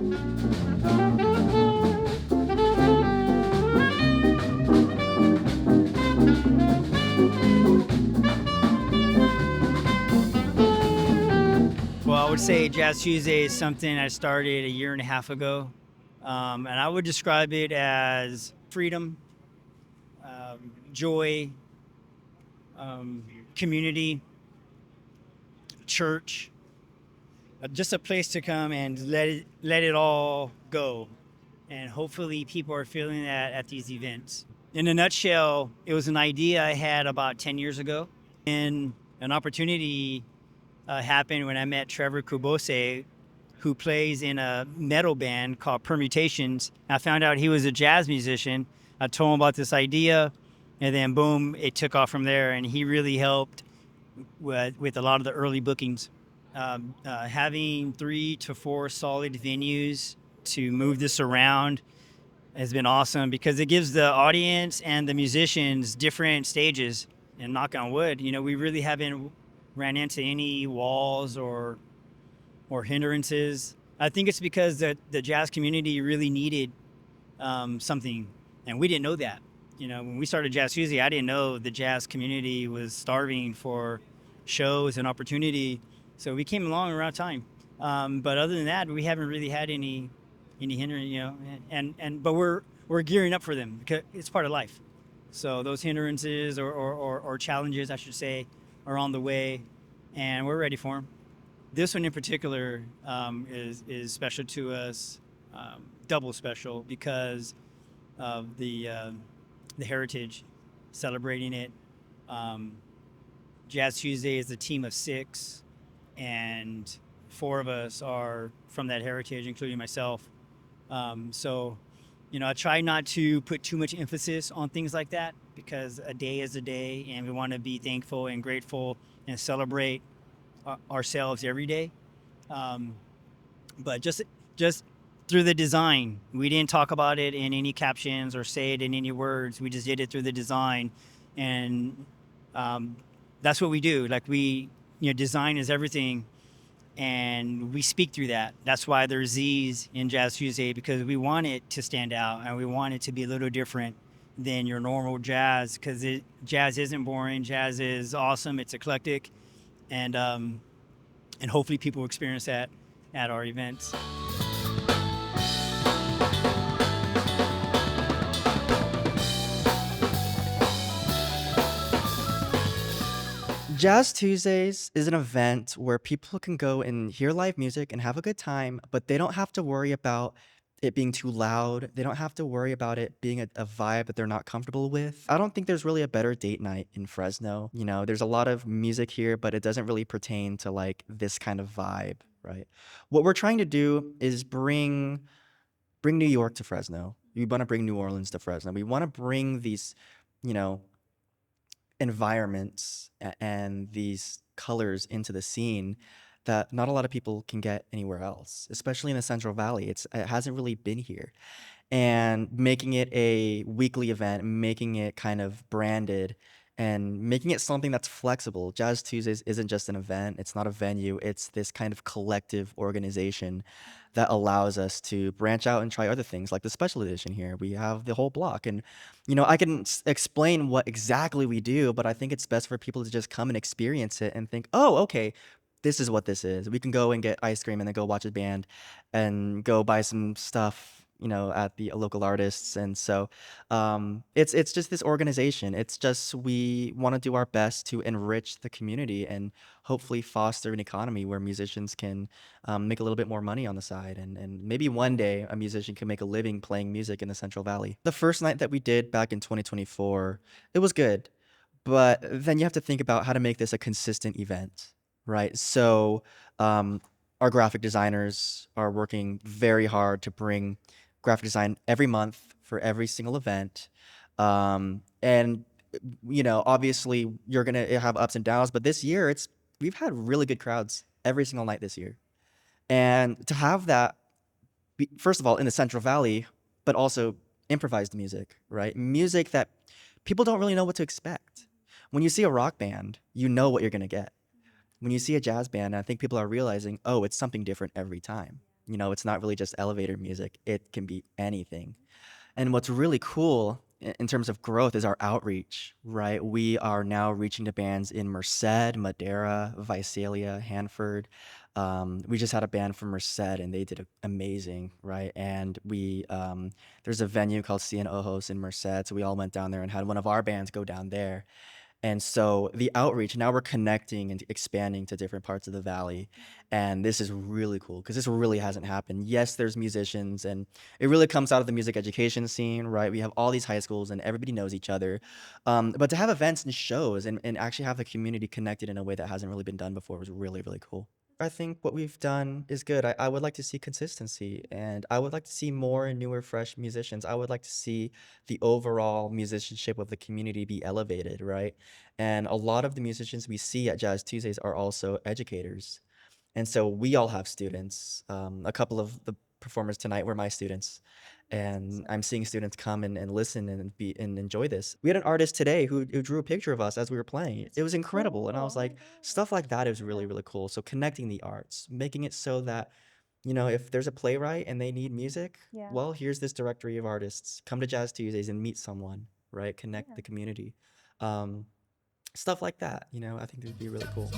Well, I would say Jazz Tuesday is something I started a year and a half ago. And I would describe it as freedom, joy, community, church, just a place to come and let it all go. And hopefully people are feeling that at these events. In a nutshell, it was an idea I had about 10 years ago. And an opportunity happened when I met Trevor Kubose, who plays in a metal band called Permutations. I found out he was a jazz musician. I told him about this idea, and then boom, it took off from there. And he really helped with a lot of the early bookings. Having 3 to 4 solid venues to move this around has been awesome because it gives the audience and the musicians different stages. And knock on wood, we really haven't ran into any walls or hindrances. I think it's because the jazz community really needed something, and we didn't know that. When we started Jazz Tuesday, I didn't know the jazz community was starving for shows and opportunity, so we came along around time. But other than that, we haven't really had any hindrance, but we're gearing up for them because it's part of life. So those hindrances or challenges, I should say, are on the way, and we're ready for them. This one in particular is special to us, double special because of the heritage, celebrating it. Jazz Tuesday is a team of 6, and 4 of us are from that heritage, including myself. So, I try not to put too much emphasis on things like that because a day is a day, and we want to be thankful and grateful and celebrate ourselves every day. But just through the design, we didn't talk about it in any captions or say it in any words. We just did it through the design, and that's what we do. Like design is everything, and we speak through that. That's why there's Z's in Jazz Tuesday, because we want it to stand out and we want it to be a little different than your normal jazz, because jazz isn't boring. Jazz is awesome. It's eclectic, and hopefully people will experience that at our events. Jazz Tuesdays is an event where people can go and hear live music and have a good time, but they don't have to worry about it being too loud. They don't have to worry about it being a vibe that they're not comfortable with. I don't think there's really a better date night in Fresno. There's a lot of music here, but it doesn't really pertain to like this kind of vibe, right? What we're trying to do is bring New York to Fresno. We want to bring New Orleans to Fresno. We want to bring these, you know, environments and these colors into the scene that not a lot of people can get anywhere else, especially in the Central Valley. It hasn't really been here. And making it a weekly event, making it kind of branded, and making it something that's flexible. Jazz Tuesdays isn't just an event, it's not a venue, it's this kind of collective organization that allows us to branch out and try other things, like the special edition here. We have the whole block. And, I can explain what exactly we do, but I think it's best for people to just come and experience it and think, oh, okay, this is what this is. We can go and get ice cream and then go watch a band and go buy some stuff, at the local artists. And so it's just this organization. It's just we want to do our best to enrich the community and hopefully foster an economy where musicians can make a little bit more money on the side. And maybe one day a musician can make a living playing music in the Central Valley. The first night that we did back in 2024, it was good. But then you have to think about how to make this a consistent event, right? So our graphic designers are working very hard to bring graphic design every month for every single event. And obviously you're going to have ups and downs, but this year we've had really good crowds every single night this year. And to have that, first of all, in the Central Valley, but also improvised music, right? Music that people don't really know what to expect. When you see a rock band, you know what you're going to get. When you see a jazz band, I think people are realizing, oh, it's something different every time. You know, it's not really just elevator music. It can be anything. And what's really cool in terms of growth is our outreach, right? We are now reaching the bands in Merced, Madera, Visalia, Hanford. We just had a band from Merced and they did amazing, right? And there's a venue called Cien Ojos in Merced, so we all went down there and had one of our bands go down there. And so the outreach, now we're connecting and expanding to different parts of the valley. And this is really cool because this really hasn't happened. Yes, there's musicians, and it really comes out of the music education scene, right? We have all these high schools and everybody knows each other. But to have events and shows and actually have the community connected in a way that hasn't really been done before was really, really cool. I think what we've done is good. I would like to see consistency, and I would like to see more and newer, fresh musicians. I would like to see the overall musicianship of the community be elevated, right? And a lot of the musicians we see at Jazz Tuesdays are also educators. And so we all have students. A couple of the performers tonight were my students. And I'm seeing students come and listen and enjoy this. We had an artist today who drew a picture of us as we were playing. It was incredible. And I was like, stuff like that is really, really cool. So connecting the arts, making it so that, you know, if there's a playwright and they need music, well, here's this directory of artists. Come to Jazz Tuesdays and meet someone, right? Connect the community. Stuff like that, you know, I think it would be really cool.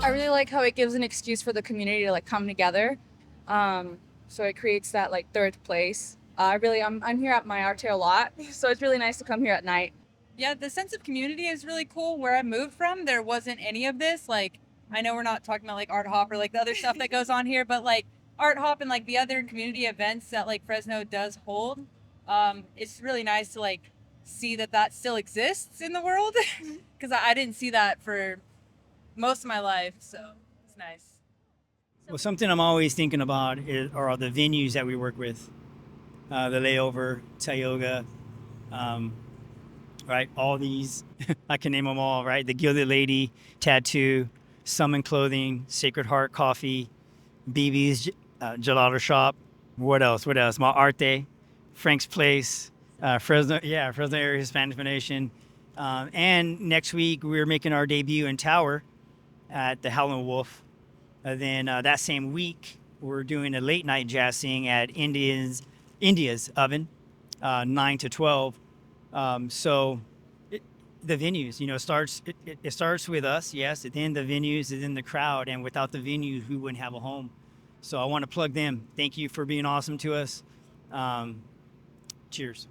I really like how it gives an excuse for the community to like come together. So it creates that like third place. I'm here at my arte a lot, so it's really nice to come here at night. Yeah, the sense of community is really cool. Where I moved from, there wasn't any of this. Like, I know we're not talking about like Art Hop or like the other stuff that goes on here, but like Art Hop and like the other community events that like Fresno does hold, it's really nice to like see that still exists in the world because I didn't see that for most of my life, so it's nice. Well, something I'm always thinking about are the venues that we work with. The Layover, Tioga, right? All these, I can name them all, right? The Gilded Lady, Tattoo, Summon Clothing, Sacred Heart Coffee, BB's Gelato Shop. What else? My Arte, Frank's Place, Fresno Area Hispanic Foundation. And next week, we're making our debut in Tower at the Howlin' Wolf. And then that same week, we're doing a late night jazzing at India's Oven, 9 to 12. The venues, you know, it starts with us, yes, and then the venues, and then the crowd. And without the venues, we wouldn't have a home. So I want to plug them. Thank you for being awesome to us. Cheers.